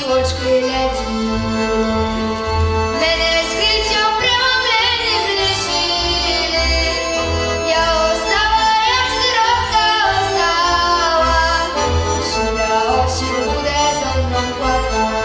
miłočky letí. Mene s chvíľou premomlení bližili, ja ostala, jak sirotka ostala, šira oči bude so mnou plakať.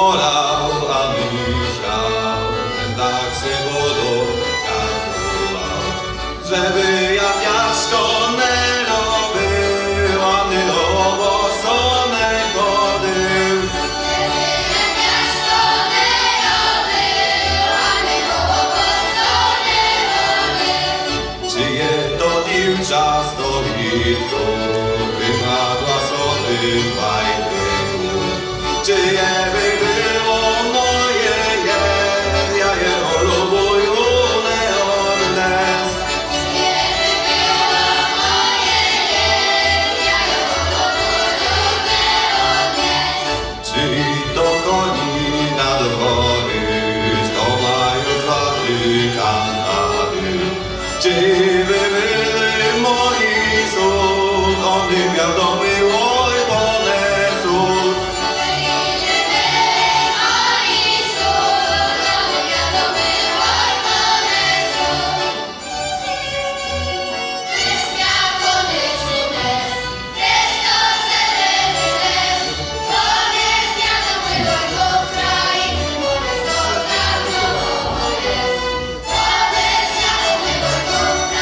Orał, a myślał, ten tak se wodą kapował, żeby ja piasko nie robił, a nie owocone chodził. Żeby ja piasko nie robił, a nie owocone chodził. Czyje to dziewcza stoi tu, wymadła sobie bajdyku, czyje by było moje, ja je olubuję, one odnes. Czyje by było moje, ja je olubuję, odnieść. Czy to koni na dwory, to mają złoty kantary, czy by byli moi słów, oni wiadomy, oj, ponesł. Thank you.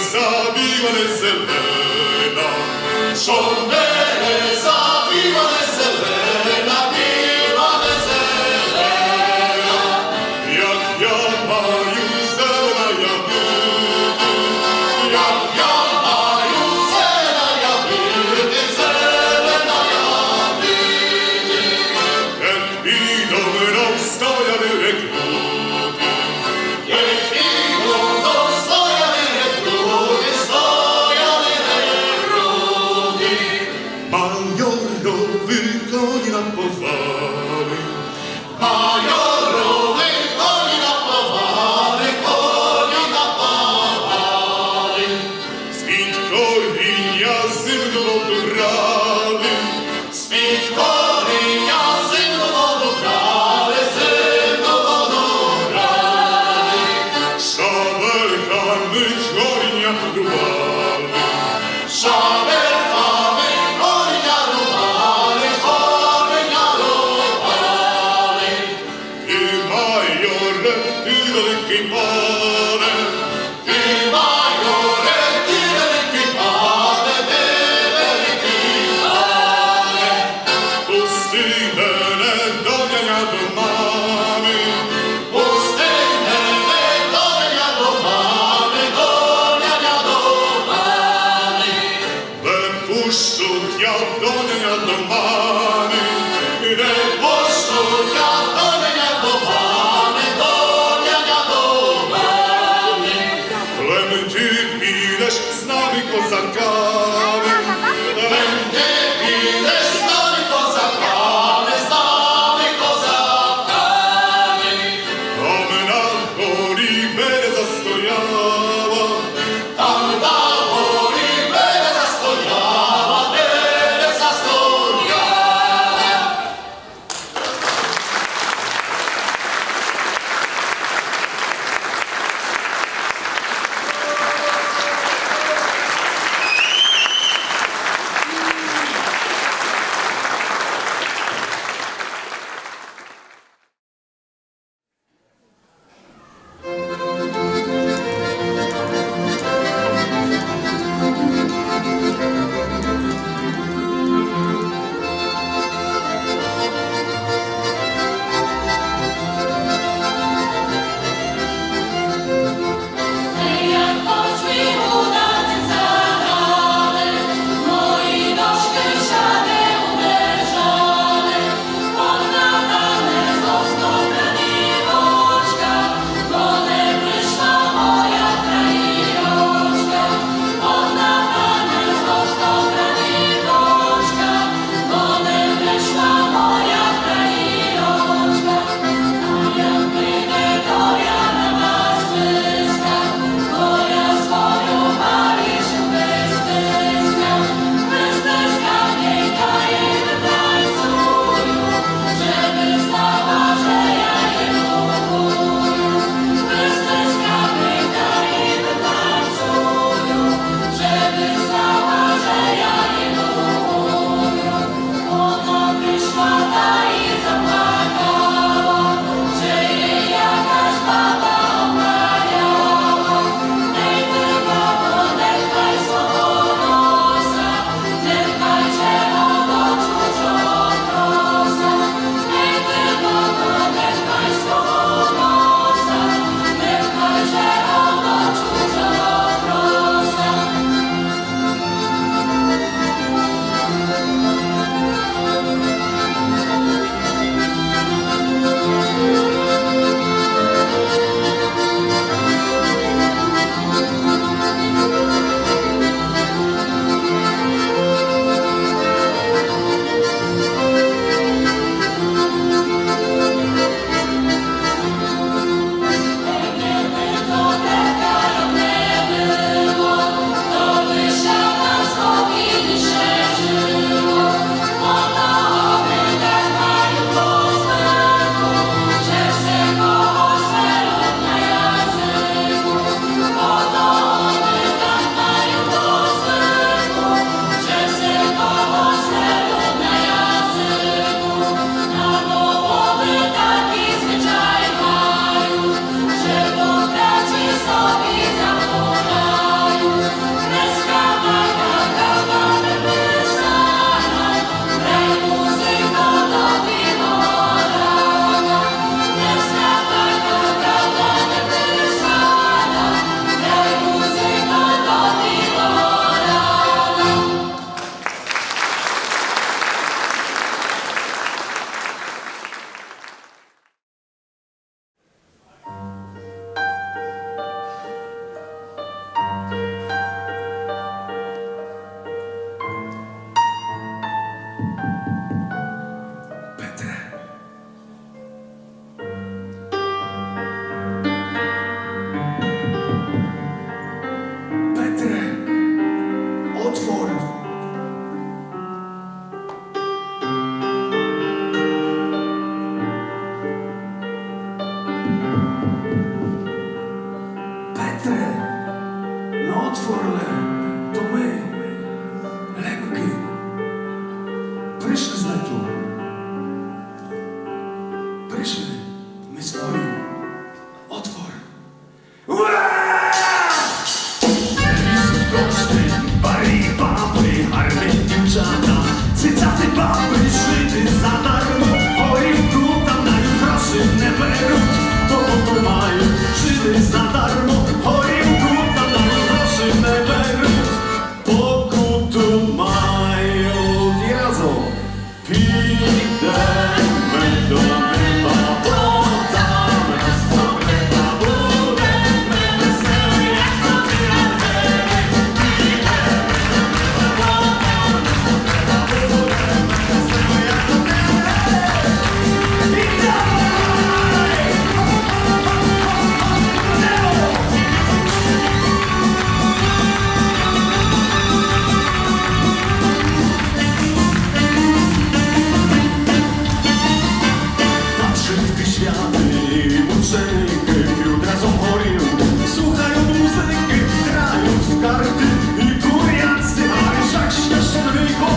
Teresa, viva de Selena, viva de Selena. Jak ja maju Selena ja byty, jak ja maju Selena ja byty, Selena ja byty. Jak idą mną stojany rekruty, jak idą mną stojany rekruty, stojany rekruty. Majorowy koni napowany, majorowy koni napowany, koni napowany. Spit kolinia zimno dobrany, spit kolinia zimno dobrany, zimno dobrany. Szabelkami kolinia dobrany, szabelkami kolinia dobrany, kolinia dobrany. Ty majorem, ty dalekim panem, ty majorem, ty dalekim panem, ty dalekim panem. Pustynę dogania do mamy, pustynę dogania do mamy, dogania do mamy. Le puszczu ja dogania do mamy, le puszczu ja dogania do mamy, dogania do mamy. Lem ty pidesz z nami kozakami, lem ty pidesz z nami kozakami, z nami kozakami. Tam na gori będę zastojała, tam na gori będę zastojała, będę zastojała. Orlen, to my, lekki, przyszli z letu, przyszli, my swój otwór. Lisów prosty, bary, baby, hardy, dziewczata, cycaty, baby, szyty za darmo, chorym tam na jutrosy, neverut, to mają, szyty za darmo, chorym tam na jutrosy, neverut, pokutu mają, i razem, pidemy do nieba, bo tam nastąpiła, budemy wesoły, jak to wszystkie światy, uczeniki, wśród razem chorują, słuchają muzyki, grają w karty i kuriacy, ale wszak świeszczyko,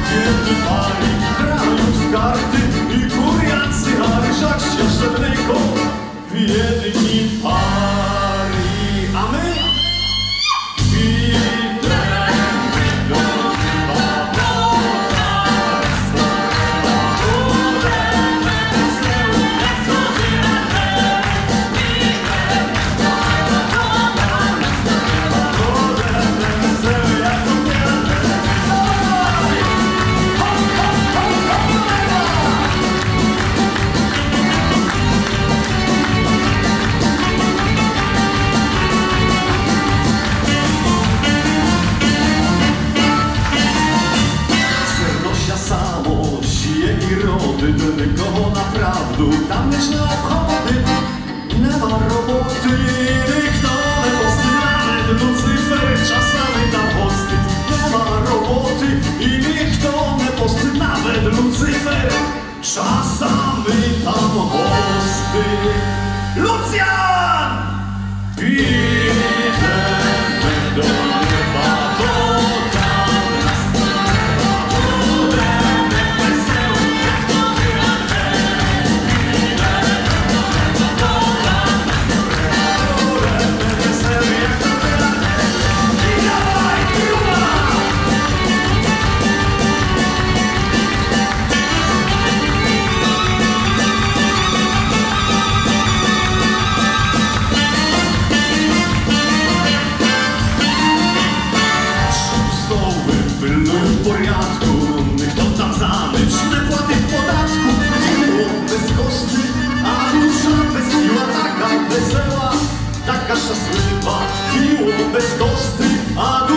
kiedy pali, grają w karty i kuriacy, ale wszak świeszczyko, w jedni pari, a my idziemy do nieba, bo zaraz budemy wesoły, jak to Zernosia samo, sije i rody, tylko naprawdę tam jest na obchody. Nie ma roboty, nikt nie posty, nawet Lucyfer czasami tam postyd. Nie ma roboty i nikt nie posty, nawet Lucyfer czasami tam posty. Lucjan! Pijemy do nieba, bo tam nastąpiła, budemy wesoły, jak to wesoły, jak to i dawaj, gruba! Stoły były w porządku, kto tam zamycz, nie płaty podatku, piło bez koszty, a dusza bez piła, taka wesoła, taka szczęśliwa, piło bez koszty, a